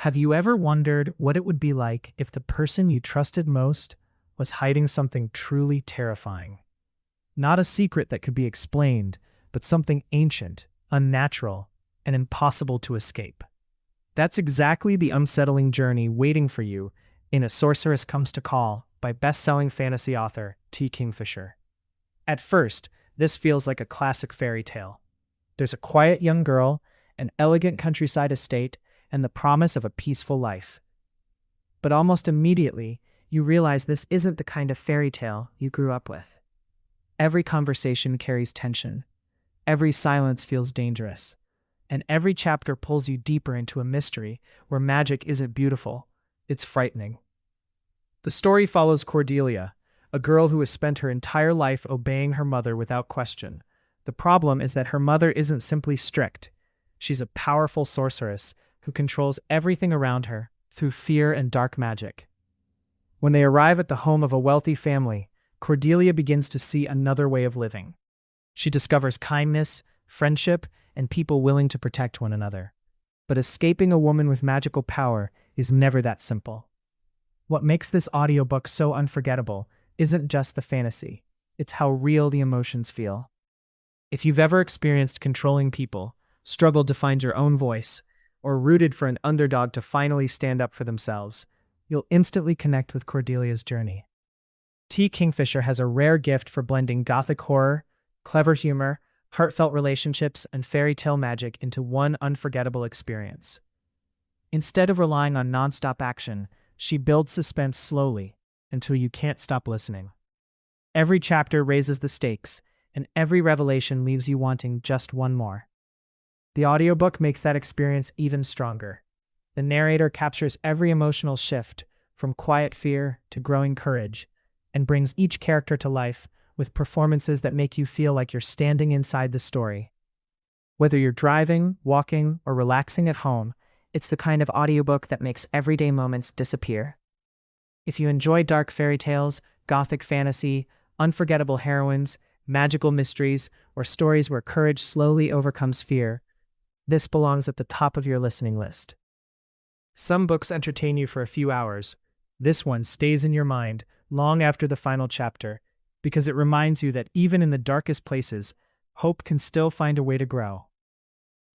Have you ever wondered what it would be like if the person you trusted most was hiding something truly terrifying? Not a secret that could be explained, but something ancient, unnatural, and impossible to escape. That's exactly the unsettling journey waiting for you in A Sorceress Comes to Call by best-selling fantasy author T. Kingfisher. At first, this feels like a classic fairy tale. There's a quiet young girl, an elegant countryside estate, and the promise of a peaceful life. But almost immediately, you realize this isn't the kind of fairy tale you grew up with. Every conversation carries tension. Every silence feels dangerous. And every chapter pulls you deeper into a mystery where magic isn't beautiful, it's frightening. The story follows Cordelia, a girl who has spent her entire life obeying her mother without question. The problem is that her mother isn't simply strict. She's a powerful sorceress who controls everything around her through fear and dark magic. When they arrive at the home of a wealthy family, Cordelia begins to see another way of living. She discovers kindness, friendship, and people willing to protect one another. But escaping a woman with magical power is never that simple. What makes this audiobook so unforgettable isn't just the fantasy, it's how real the emotions feel. If you've ever experienced controlling people, struggled to find your own voice, or rooted for an underdog to finally stand up for themselves, you'll instantly connect with Cordelia's journey. T. Kingfisher has a rare gift for blending Gothic horror, clever humor, heartfelt relationships, and fairy tale magic into one unforgettable experience. Instead of relying on nonstop action, she builds suspense slowly until you can't stop listening. Every chapter raises the stakes, and every revelation leaves you wanting just one more. The audiobook makes that experience even stronger. The narrator captures every emotional shift, from quiet fear to growing courage, and brings each character to life with performances that make you feel like you're standing inside the story. Whether you're driving, walking, or relaxing at home, it's the kind of audiobook that makes everyday moments disappear. If you enjoy dark fairy tales, gothic fantasy, unforgettable heroines, magical mysteries, or stories where courage slowly overcomes fear, this belongs at the top of your listening list. Some books entertain you for a few hours. This one stays in your mind long after the final chapter, because it reminds you that even in the darkest places, hope can still find a way to grow.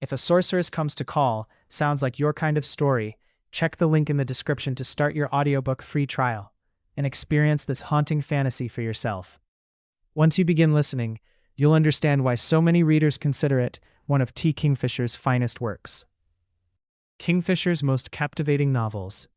If A Sorceress Comes to Call sounds like your kind of story, check the link in the description to start your audiobook free trial and experience this haunting fantasy for yourself. Once you begin listening, you'll understand why so many readers consider it one of T. Kingfisher's finest works. Kingfisher's most captivating novels.